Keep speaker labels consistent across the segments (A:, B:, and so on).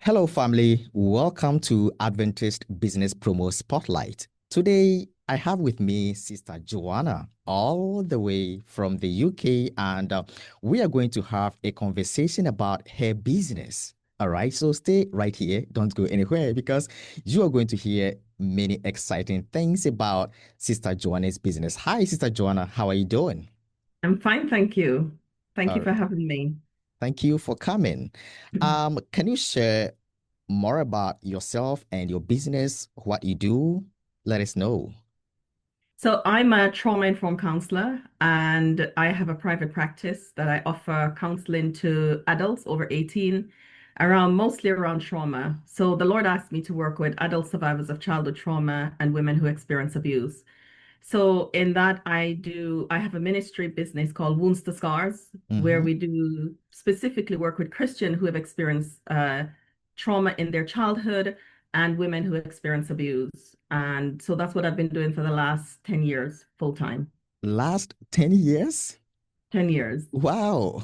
A: Hello, family. Welcome to Adventist Business Promo Spotlight. Today, I have with me Sister Joanna, all the way from the UK, and we are going to have a conversation about her business. All right, so stay right here. Don't go anywhere because you are going to hear many exciting things about Sister Joanna's business. Hi, Sister Joanna. How are you doing?
B: I'm fine, thank you. Thank you
A: All
B: for
A: right.
B: having me.
A: Thank you for coming. Can you share more about yourself and your business, what you do? Let us know.
B: So I'm a trauma-informed counselor, and I have a private practice that I offer counseling to adults over 18 around mostly around trauma. So the Lord asked me to work with adult survivors of childhood trauma and women who experience abuse. So in that I have a ministry business called Wounds to Scars, where
A: Mm-hmm.
B: we do specifically work with Christians who have experienced trauma in their childhood and women who experience abuse. And so that's what I've been doing for the last 10 years, full time.
A: Last 10 years?
B: 10 years.
A: Wow.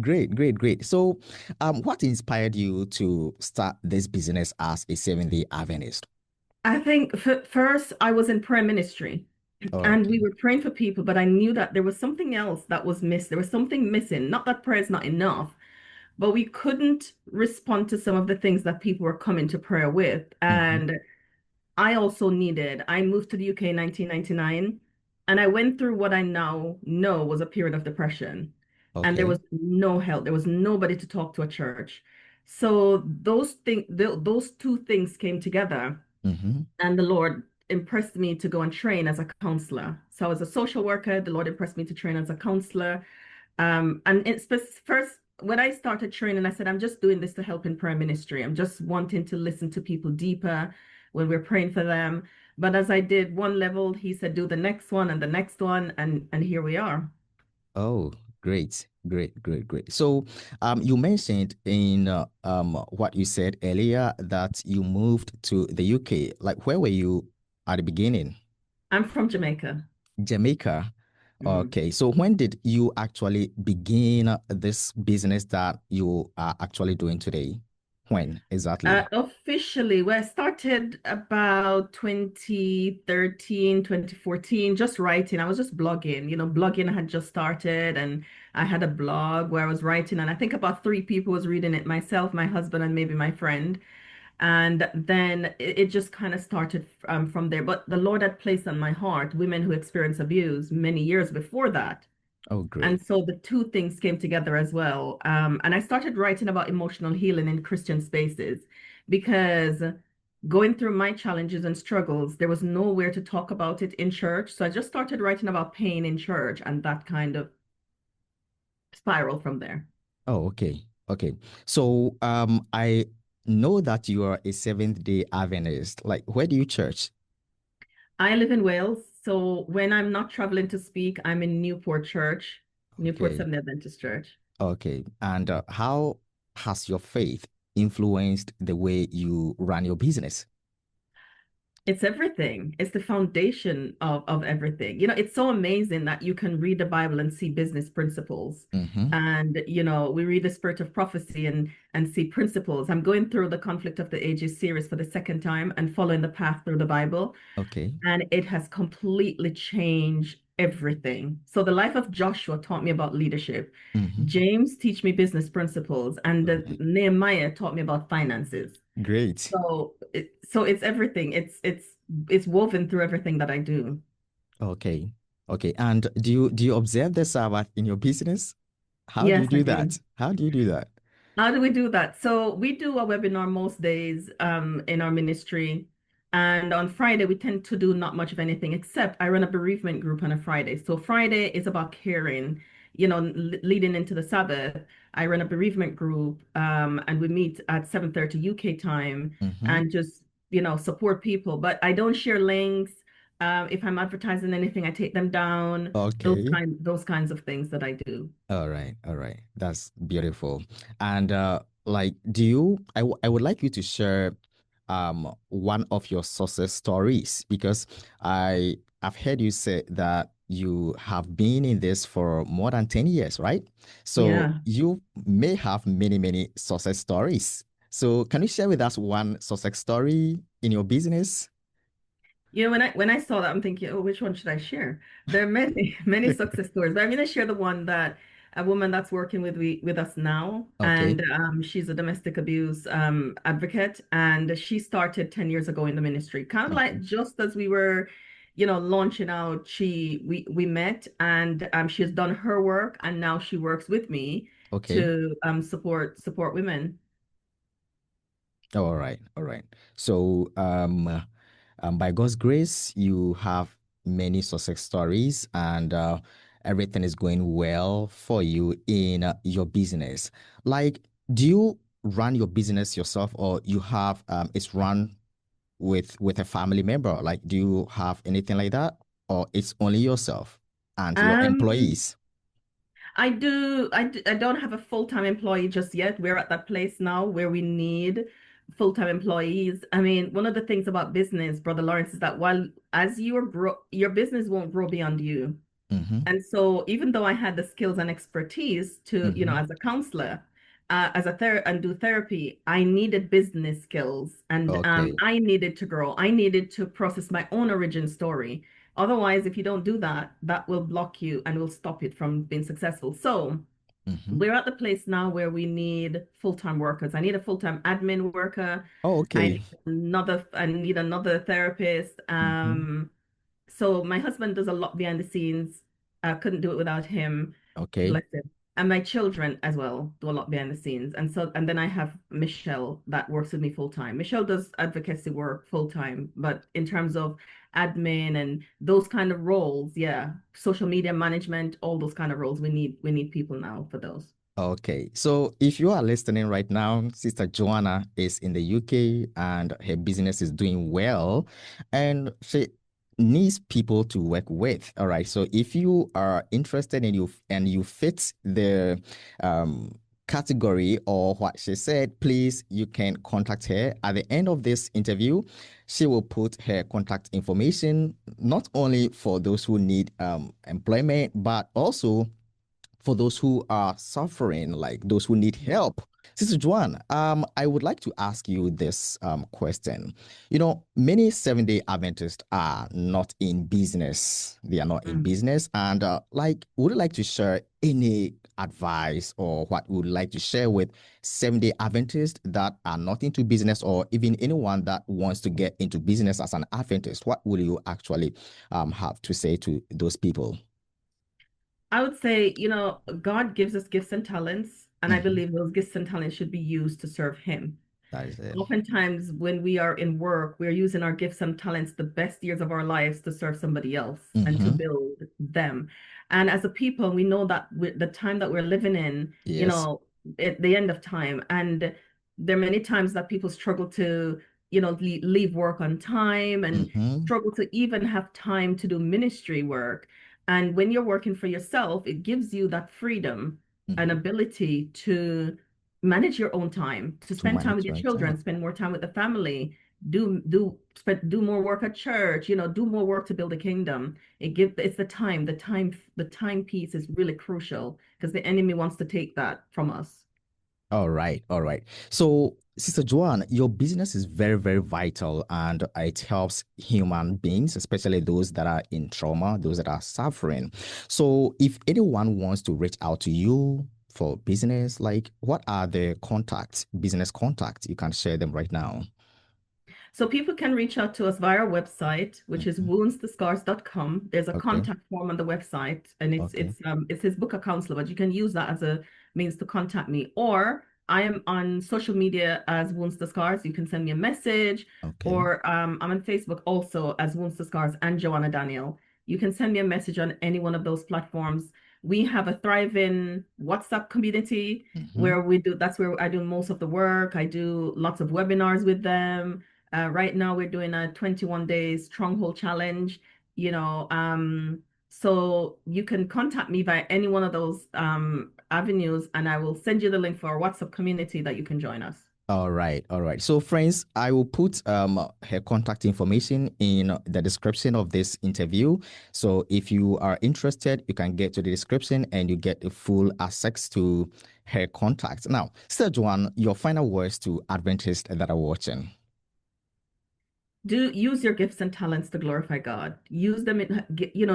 A: Great, great, great. So, what inspired you to start this business as a Seventh-day Adventist?
B: I think first I was in prayer ministry and we
A: Okay.
B: were praying for people, but I knew that there was something else that was missed. There was something missing. Not that prayer is not enough, but we couldn't respond to some of the things that people were coming to prayer with.
A: Mm-hmm.
B: And I moved to the UK in 1999, and I went through what I now know was a period of depression. And there
A: Okay.
B: was no help. There was nobody to talk to at church. So those two things came together,
A: Mm-hmm.
B: and the Lord impressed me to go and train as a counselor. So I was a social worker. The Lord impressed me to train as a counselor. And first, when I started training, I said, I'm just doing this to help in prayer ministry. I'm just wanting to listen to people deeper when we're praying for them. But as I did one level, he said, do the next one and the next one, and here we are.
A: Oh, great, great, great, great. So, you mentioned in what you said earlier that you moved to the UK. Like, where were you at the beginning?
B: I'm from Jamaica.
A: Jamaica.
B: Mm.
A: Okay, so when did you actually begin this business that you are actually doing today? When exactly?
B: Officially, well, I started about 2013, 2014, just writing. I was just blogging. Blogging had just started, and I had a blog where I was writing, and I think about three people was reading it, myself, my husband, and maybe my friend. And then it just kind of started from there. But the Lord had placed on my heart women who experience abuse many years before that.
A: Oh, great.
B: And so the two things came together as well. And I started writing about emotional healing in Christian spaces because going through my challenges and struggles, there was nowhere to talk about it in church. So I just started writing about pain in church, and that kind of spiral from there.
A: Oh, okay. Okay. So, I know that you are a Seventh-day Adventist. Like, where do you church?
B: I live in Wales. So when I'm not traveling to speak, I'm in Newport Church, Newport
A: Okay.
B: Seventh Adventist Church.
A: Okay. And how has your faith influenced the way you run your business?
B: It's everything. It's the foundation of everything. It's so amazing that you can read the Bible and see business principles.
A: Mm-hmm.
B: And, we read the Spirit of Prophecy and see principles. I'm going through the Conflict of the Ages series for the second time and following the path through the Bible.
A: Okay.
B: And it has completely changed everything. So the life of Joshua taught me about leadership.
A: Mm-hmm.
B: James teach me business principles, and
A: Right.
B: Nehemiah taught me about finances.
A: Great.
B: So it's everything. It's woven through everything that I do.
A: Okay. Okay. And do you observe the Sabbath in your business? How do you
B: Yes, I
A: do
B: do.
A: that? How do you do that?
B: How do we do that? So we do a webinar most days in our ministry. And on Friday, we tend to do not much of anything, except I run a bereavement group on a Friday. So Friday is about caring, leading into the Sabbath. I run a bereavement group, and we meet at 7:30 UK time
A: Mm-hmm.
B: and just, support people. But I don't share links. If I'm advertising anything, I take them down.
A: Okay.
B: Those kinds of things that I do.
A: All right. All right. That's beautiful. And like, I would like you to share one of your success stories because I've heard you say that you have been in this for more than 10 years, right? So
B: Yeah.
A: you may have many, many success stories. So can you share with us one success story in your business?
B: You know, when I saw that, I'm thinking, oh, which one should I share? There are many many success stories, but I'm going to share the one that a woman that's working with us now,
A: Okay.
B: and she's a domestic abuse advocate, and she started 10 years ago in the ministry, kind of like
A: Okay.
B: just as we were, launching out. We met, and she has done her work, and now she works with me
A: Okay.
B: to support women.
A: All right. All right. So, by God's grace, you have many success stories, and everything is going well for you in your business. Like, do you run your business yourself, or you have it's run with a family member? Like, do you have anything like that, or it's only yourself and your
B: Um,
A: employees?
B: I don't have a full-time employee just yet. We're at that place now where we need full-time employees. I mean, one of the things about business, Brother Lawrence, is that while as you are grow, your business won't grow beyond you.
A: Mm-hmm.
B: And so even though I had the skills and expertise to,
A: Mm-hmm.
B: as a counselor, as a and do therapy, I needed business skills, and
A: Okay.
B: I needed to grow. I needed to process my own origin story. Otherwise, if you don't do that, that will block you and will stop it from being successful. So
A: Mm-hmm.
B: we're at the place now where we need full-time workers. I need a full-time admin worker.
A: Oh, okay.
B: I need another therapist.
A: Mm-hmm.
B: So my husband does a lot behind the scenes. I couldn't do it without him.
A: Okay.
B: Bless him. And my children as well do a lot behind the scenes. And then I have Michelle that works with me full time. Michelle does advocacy work full time, but in terms of admin and those kind of roles, yeah, social media management, all those kind of roles, we need people now for those.
A: Okay, so if you are listening right now, Sister Joanna is in the UK and her business is doing well, and she needs people to work with. All right, so if you are interested in you and you fit the category or what she said, please you can contact her. At the end of this interview, she will put her contact information not only for those who need employment, but also for those who are suffering, like those who need help. Sister Joanne, I would like to ask you this question. You know, many Seventh-day Adventists are not in business. They are not in
B: Mm.
A: business. And would you like to share any advice or what would you like to share with Seventh-day Adventists that are not into business or even anyone that wants to get into business as an Adventist? What will you actually have to say to those people?
B: I would say, God gives us gifts and talents, and I
A: Mhm.
B: believe those gifts and talents should be used to serve Him.
A: That is it.
B: Oftentimes, when we are in work, we're using our gifts and talents the best years of our lives to serve somebody else and to
A: Mm-hmm.
B: build them. And as a people, we know that with the time that we're living in,
A: Yes.
B: at the end of time, and there are many times that people struggle to, leave work on time and
A: Mm-hmm.
B: struggle to even have time to do ministry work. And when you're working for yourself, it gives you that freedom and
A: Mm-hmm.
B: ability to manage your own time, to
A: To
B: spend time with
A: manage
B: your
A: your
B: children,
A: time.
B: spend more time with the family, do more work at church, do more work to build a kingdom. It's the time piece is really crucial because the enemy wants to take that from us.
A: All right. All right. So, Sister Joanne, your business is very, very vital and it helps human beings, especially those that are in trauma, those that are suffering. So, if anyone wants to reach out to you for business, like what are the contacts, business contacts? You can share them right now.
B: So people can reach out to us via our website, which is
A: Mhm.
B: woundstoscars.com. There's a
A: Okay.
B: contact form on the website, and it's
A: Okay.
B: it's um it says book a counselor, but you can use that as a means to contact me. Or I am on social media as Wounds to Scars. You can send me a message,
A: Okay.
B: or I'm on Facebook also as Wounds to Scars and Joanna Daniel. You can send me a message on any one of those platforms. We have a thriving WhatsApp community
A: Mm-hmm.
B: where that's where I do most of the work. I do lots of webinars with them. Right now, we're doing a 21 days stronghold challenge, so you can contact me via any one of those avenues, and I will send you the link for our WhatsApp community that you can join us.
A: All right, all right. So, friends, I will put her contact information in the description of this interview. So, if you are interested, you can get to the description and you get the full access to her contact. Now, Sister Joanne, your final words to Adventists that are watching.
B: Do use your gifts and talents to glorify God. Use them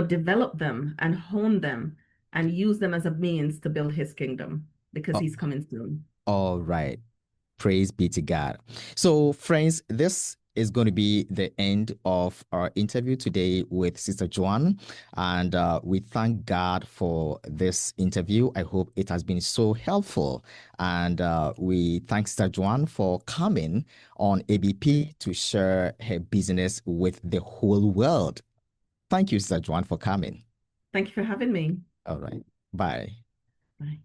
B: develop them and hone them and use them as a means to build his kingdom because
A: Oh,
B: he's coming soon.
A: all right. Praise be to God. So, friends, this is going to be the end of our interview today with Sister Joanne. And we thank God for this interview. I hope it has been so helpful. And we thank Sister Joanne for coming on ABP to share her business with the whole world. Thank you, Sister Joanne, for coming.
B: Thank you for having me.
A: All right. Bye.
B: Bye.